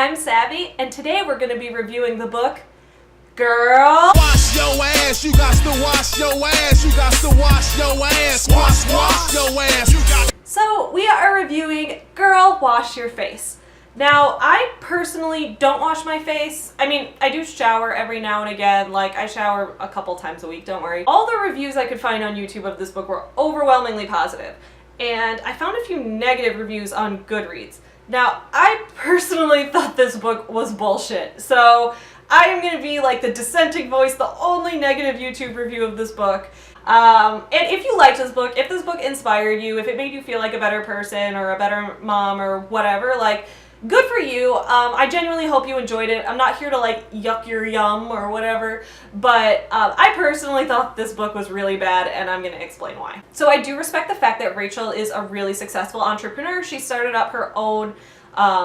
I'm Savvy, and today we're going to be reviewing the book, Girl. Wash your ass, you got to wash your ass, you got to wash your ass, wash your ass, you got. So we are reviewing Girl, Wash Your Face. Now, I personally don't wash my face. I mean, I do shower every now and again. Like, I shower a couple times a week, don't worry. All the reviews I could find on YouTube of this book were overwhelmingly positive. And I found a few negative reviews on Goodreads. Now, I personally thought this book was bullshit. So I am going to be like the dissenting voice, the only negative YouTube review of this book. And if you liked this book, if this book inspired you, if it made you feel like a better person or a better mom or whatever, like, good for you. I genuinely hope you enjoyed it. I'm not here to like yuck your yum or whatever, but I personally thought this book was really bad, and I'm going to explain why. So I do respect the fact that Rachel is a really successful entrepreneur. She started up her own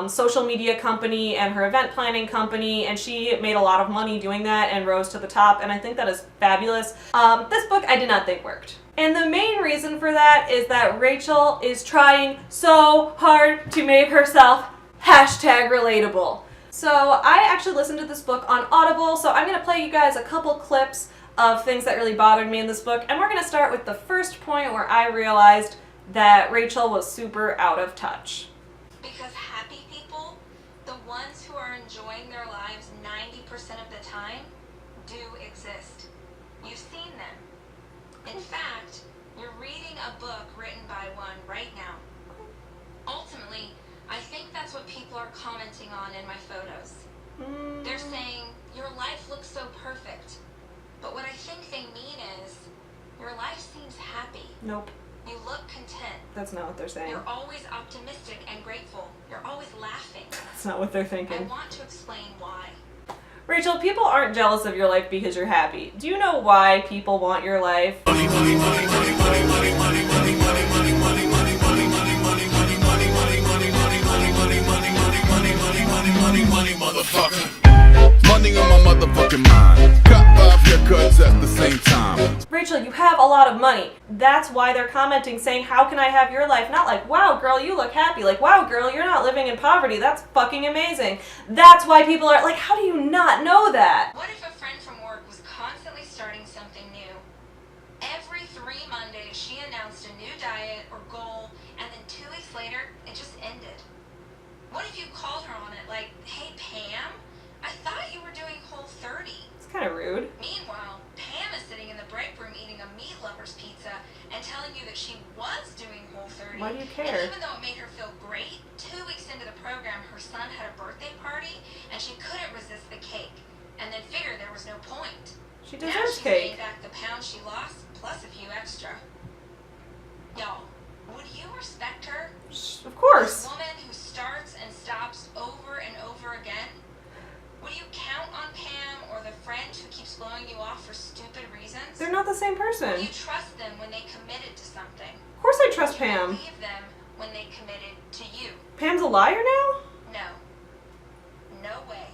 social media company and her event planning company, and she made a lot of money doing that and rose to the top, and I think that is fabulous. This book I did not think worked. And the main reason for that is that Rachel is trying so hard to make herself #relatable. So I actually listened to this book on Audible, so I'm going to play you guys a couple clips of things that really bothered me in this book, and we're going to start with the first point where I realized that Rachel was super out of touch. Because happy people, the ones who are enjoying their lives 90% of the time, do exist. You've seen them. In fact, you're reading a book written by one right now. Ultimately, I think that's what people are commenting on in my photos. They're saying, your life looks so perfect. But what I think they mean is, your life seems happy. Nope. You look content. That's not what they're saying. You're always optimistic and grateful. You're always laughing. That's not what they're I thinking. want to explain why. Rachel, people aren't jealous of your life because you're happy. Do you know why people want your life? Money on my motherfucking mind. Cut 5 haircuts at the same time. Rachel, you have a lot of money. That's why they're commenting saying, how can I have your life? Not like, wow, girl, you look happy. Like, wow, girl, you're not living in poverty. That's fucking amazing. That's why people are like, how do you not know that? What if a friend from work was constantly starting something new? Every 3 Mondays, she announced a new diet or goal, and then 2 weeks later, it just ended. What if you called her on it like, hey, Pam, I thought you were doing Whole30. It's kind of rude. Meanwhile, Pam is sitting in the break room eating a meat lover's pizza and telling you that she was doing Whole30. Why do you care? And even though it made her feel great, 2 weeks into the program, her son had a birthday party and she couldn't resist the cake, and then figured there was no point. She Now deserves she's paying cake. back the pounds she lost, plus a few extra. Y'all, would you respect her? Of course. This woman who starts and stops over and over again? Would you count on Pam or the friend who keeps blowing you off for stupid reasons? They're not the same person. Would you trust them when they committed to something? Of course I trust Would you Pam. believe them when they committed to you? Pam's a liar now? No. No way.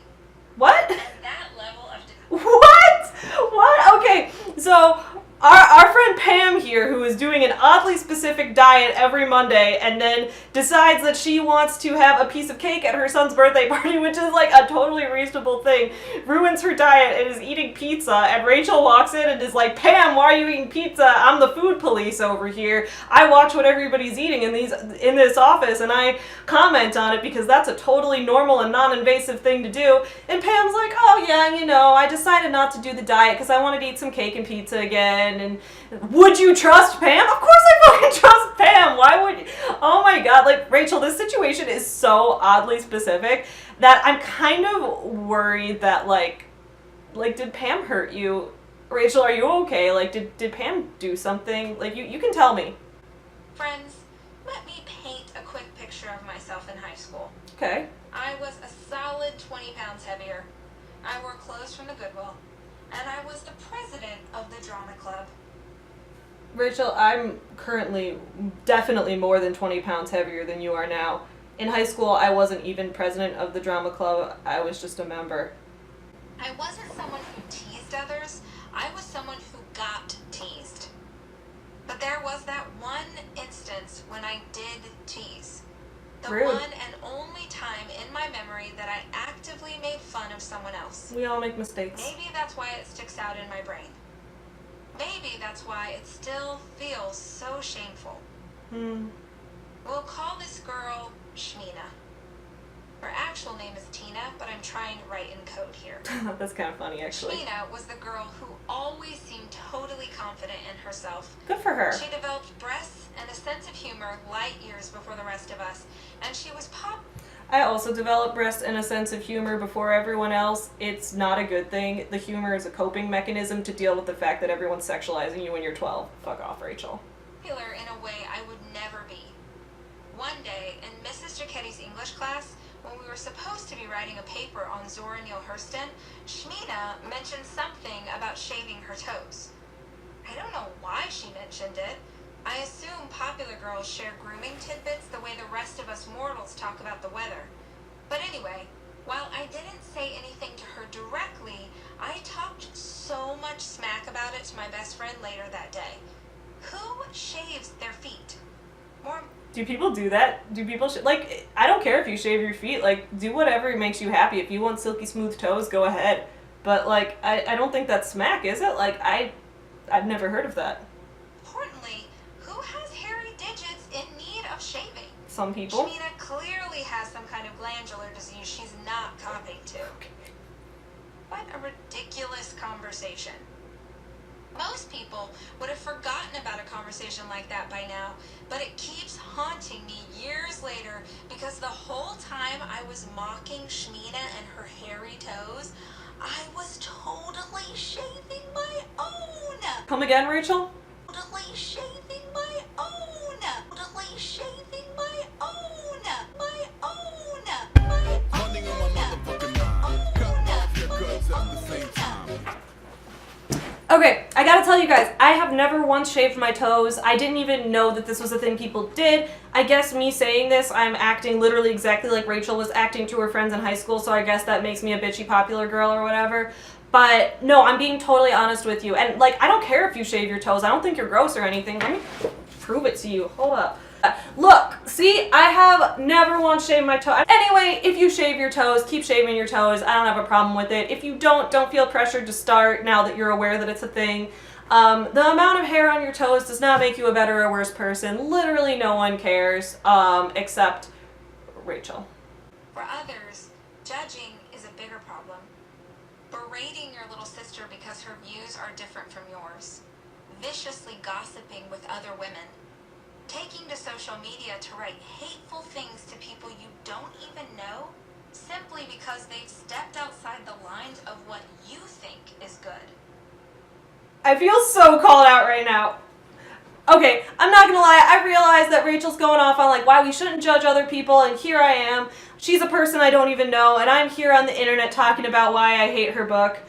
What? At that level of... What? What? Okay, so our friend Pam here, who is doing an oddly specific diet every Monday and then decides that she wants to have a piece of cake at her son's birthday party, which is like a totally reasonable thing, ruins her diet and is eating pizza, and Rachel walks in and is like, Pam, why are you eating pizza? I'm the food police over here. I watch what everybody's eating in this office, and I comment on it because that's a totally normal and non-invasive thing to do. And Pam's like, oh yeah, you know, I decided not to do the diet because I wanted to eat some cake and pizza again. And would you trust Pam? Of course I fucking trust Pam. Why would you? Oh my god, like, Rachel, this situation is so oddly specific that I'm kind of worried that like did Pam hurt you? Rachel, are you okay? Like, did Pam do something? Like, you can tell me. Friends, let me paint a quick picture of myself in high school. Okay. I was a solid 20 pounds heavier. I wore clothes from the Goodwill. And I was the president of the drama club. Rachel, I'm currently definitely more than 20 pounds heavier than you are now. In high school, I wasn't even president of the drama club. I was just a member. I wasn't someone who teased others. I was someone who got teased. But there was that one instance when I did tease. The Rude. one and only time in my memory that I actively made fun of someone else. We all make mistakes. Maybe that's why it sticks out in my brain. Maybe that's why it still feels so shameful. We'll call this girl Shmina. Her actual name is Tina, but I'm trying to write in code here. That's kind of funny, actually. Shmina was the girl who always seemed totally confident in herself. Good for her. She developed breasts and a sense of humor light years before the rest of us, and she was I also developed breasts and a sense of humor before everyone else. It's not a good thing. The humor is a coping mechanism to deal with the fact that everyone's sexualizing you when you're 12. Fuck off, Rachel. popular in a way I would never be. One day, in Mrs. Giacchetti's English class, when we were supposed to be writing a paper on Zora Neale Hurston, Shmina mentioned something about shaving her toes. I don't know why she mentioned it. I assume popular girls share grooming tidbits the way the rest of us mortals talk about the weather. But anyway, while I didn't say anything to her directly, I talked so much smack about it to my best friend later that day. Who shaves their feet? Do people do that? Do people like? I don't care if you shave your feet. Like, do whatever makes you happy. If you want silky smooth toes, go ahead. But like, I don't think that's smack, is it? Like, I've never heard of that. Importantly, who has hairy digits in need of shaving? Some people. Shmina clearly has some kind of glandular disease she's not coping to. What a ridiculous conversation. Most people would have forgotten about a conversation like that by now, but it keeps haunting me years later because the whole time I was mocking Shmina and her hairy toes, I was totally shaving my own. Come again, Rachel? Totally shaving my own. Totally shaving my own. My own. My Running on my motherfucking mind. Cut off your guts at the same time. Okay, I gotta tell you guys, I have never once shaved my toes. I didn't even know that this was a thing people did. I guess me saying this, I'm acting literally exactly like Rachel was acting to her friends in high school, so I guess that makes me a bitchy popular girl or whatever. But no, I'm being totally honest with you. And like, I don't care if you shave your toes. I don't think you're gross or anything. Let me prove it to you. Hold up. Look, see, I have never once shaved my toe. Anyway, if you shave your toes, keep shaving your toes. I don't have a problem with it. If you don't feel pressured to start now that you're aware that it's a thing. The amount of hair on your toes does not make you a better or worse person. Literally no one cares, except Rachel. For others, judging is a bigger problem. Berating your little sister because her views are different from yours. Viciously gossiping with other women. Taking to social media to write hateful things to people you don't even know simply because they've stepped outside the lines of what you think is good. I feel so called out right now. Okay, I'm not gonna lie, I realize that Rachel's going off on like why we shouldn't judge other people, and here I am. She's a person I don't even know, and I'm here on the internet talking about why I hate her book.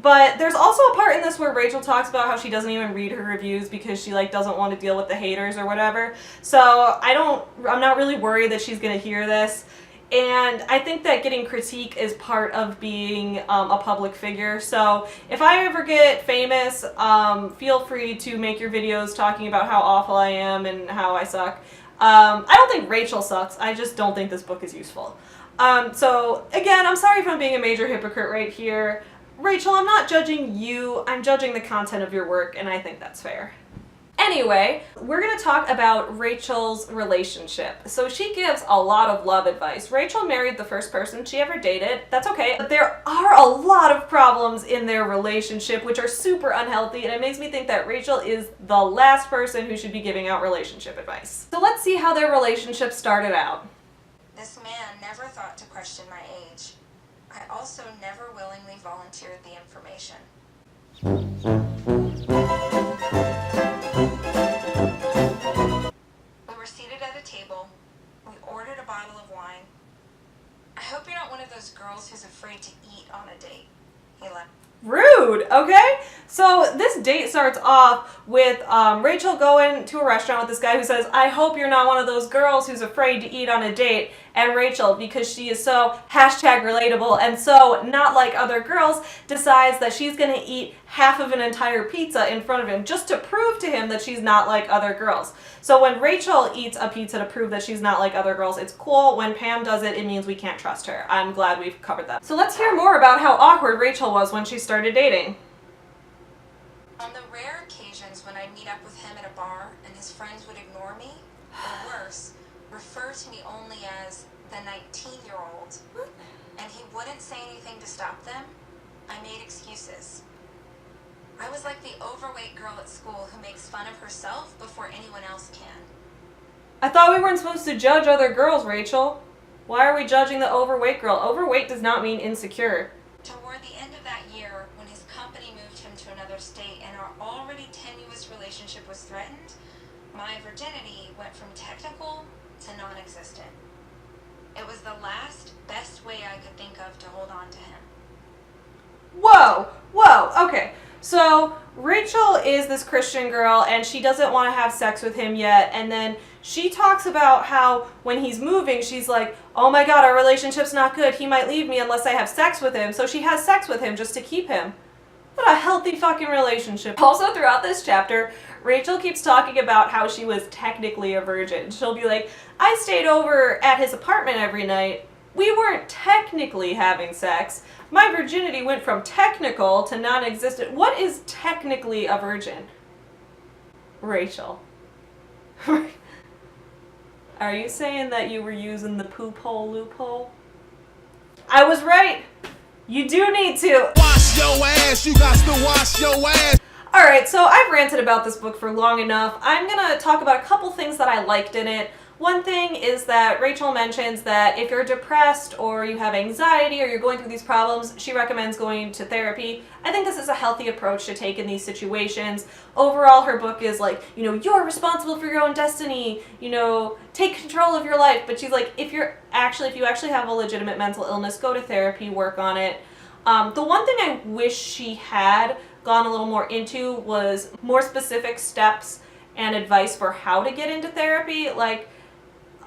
But there's also a part in this where Rachel talks about how she doesn't even read her reviews because she like doesn't want to deal with the haters or whatever. So I'm not really worried that she's gonna hear this. And I think that getting critique is part of being a public figure. So if I ever get famous, feel free to make your videos talking about how awful I am and how I suck. I don't think Rachel sucks. I just don't think this book is useful. So again, I'm sorry if I'm being a major hypocrite right here. Rachel, I'm not judging you. I'm judging the content of your work, and I think that's fair. Anyway, we're going to talk about Rachel's relationship. So she gives a lot of love advice. Rachel married the first person she ever dated. That's okay. But there are a lot of problems in their relationship which are super unhealthy, and it makes me think that Rachel is the last person who should be giving out relationship advice. So let's see how their relationship started out. This man never thought to question my age. I also never willingly volunteered the information. We were seated at a table. We ordered a bottle of wine. I hope you're not one of those girls who's afraid to eat on a date. He left. Rude, okay? So this date starts off with Rachel going to a restaurant with this guy who says, I hope you're not one of those girls who's afraid to eat on a date. and Rachel, because she is so #relatable and so not like other girls, decides that she's going to eat half of an entire pizza in front of him just to prove to him that she's not like other girls. So when Rachel eats a pizza to prove that she's not like other girls, it's cool. When Pam does it, it means we can't trust her. I'm glad we've covered that. So let's hear more about how awkward Rachel was when she started dating. On the rare occasions when I'd meet up with him at a bar and his friends would ignore me, or worse, refer to me only as the 19-year-old, and he wouldn't say anything to stop them, I made excuses. I was like the overweight girl at school who makes fun of herself before anyone else can. I thought we weren't supposed to judge other girls, Rachel. Why are we judging the overweight girl? Overweight does not mean insecure. Toward the end of that year, when his company moved him to another state and our already tenuous relationship was threatened, my virginity went from technical to non-existent. It was the last, best way I could think of to hold on to him. Whoa, whoa, okay. So Rachel is this Christian girl and she doesn't want to have sex with him yet, and then she talks about how when he's moving, she's like, oh my god, our relationship's not good, he might leave me unless I have sex with him, so she has sex with him just to keep him. What a healthy fucking relationship. Also throughout this chapter, Rachel keeps talking about how she was technically a virgin. She'll be like, I stayed over at his apartment every night. We weren't technically having sex. My virginity went from technical to non-existent. What is technically a virgin? Rachel. Are you saying that you were using the poop hole loophole? I was right. You do need to Wash your ass, you got to wash your ass. Alright, so I've ranted about this book for long enough. I'm gonna talk about a couple things that I liked in it. One thing is that Rachel mentions that if you're depressed or you have anxiety or you're going through these problems, she recommends going to therapy. I think this is a healthy approach to take in these situations. Overall, her book is like, you're responsible for your own destiny, take control of your life. But she's like, if you actually have a legitimate mental illness, go to therapy, work on it. The one thing I wish she had gone a little more into was more specific steps and advice for how to get into therapy. Like,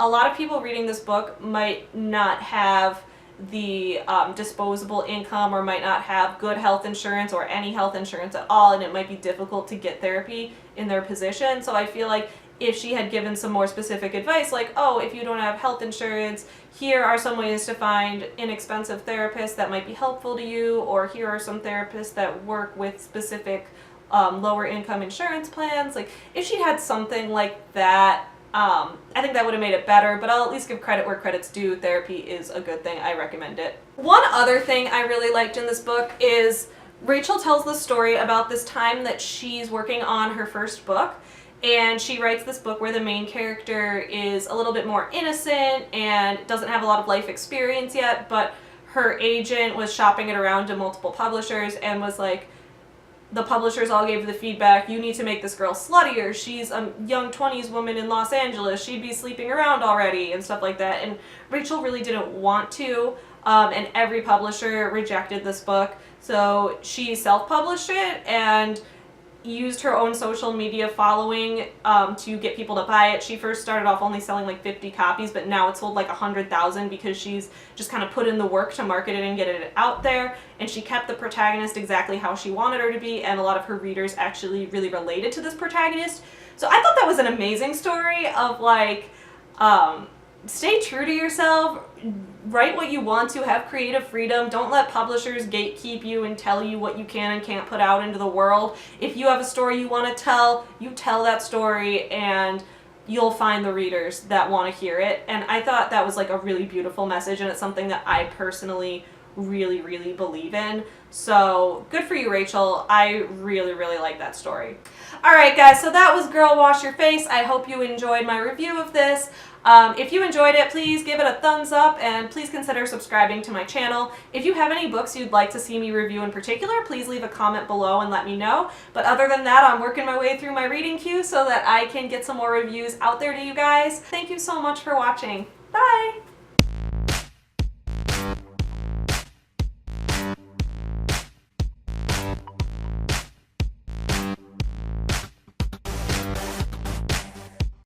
a lot of people reading this book might not have the disposable income or might not have good health insurance or any health insurance at all, and it might be difficult to get therapy in their position. So I feel like if she had given some more specific advice, like, oh, if you don't have health insurance, here are some ways to find inexpensive therapists that might be helpful to you, or here are some therapists that work with specific lower income insurance plans. Like, if she had something like that, I think that would have made it better, but I'll at least give credit where credit's due. Therapy is a good thing. I recommend it. One other thing I really liked in this book is Rachel tells the story about this time that she's working on her first book, and she writes this book where the main character is a little bit more innocent and doesn't have a lot of life experience yet, but her agent was shopping it around to multiple publishers and was like, the publishers all gave the feedback, you need to make this girl sluttier. She's a young 20s woman in Los Angeles. She'd be sleeping around already and stuff like that. And Rachel really didn't want to, and every publisher rejected this book. So she self-published it and used her own social media following to get people to buy it. She first started off only selling like 50 copies, but now it's sold like 100,000 because she's just kind of put in the work to market it and get it out there. And she kept the protagonist exactly how she wanted her to be, and a lot of her readers actually really related to this protagonist. So I thought that was an amazing story of like, stay true to yourself, write what you want to, have creative freedom, don't let publishers gatekeep you and tell you what you can and can't put out into the world. If you have a story you want to tell, you tell that story and you'll find the readers that want to hear it. And I thought that was like a really beautiful message, and it's something that I personally really, really believe in. So good for you, Rachel. I really, really like that story. Alright guys, so that was Girl Wash Your Face. I hope you enjoyed my review of this. If you enjoyed it, please give it a thumbs up and please consider subscribing to my channel. If you have any books you'd like to see me review in particular, please leave a comment below and let me know. But other than that, I'm working my way through my reading queue so that I can get some more reviews out there to you guys. Thank you so much for watching. Bye!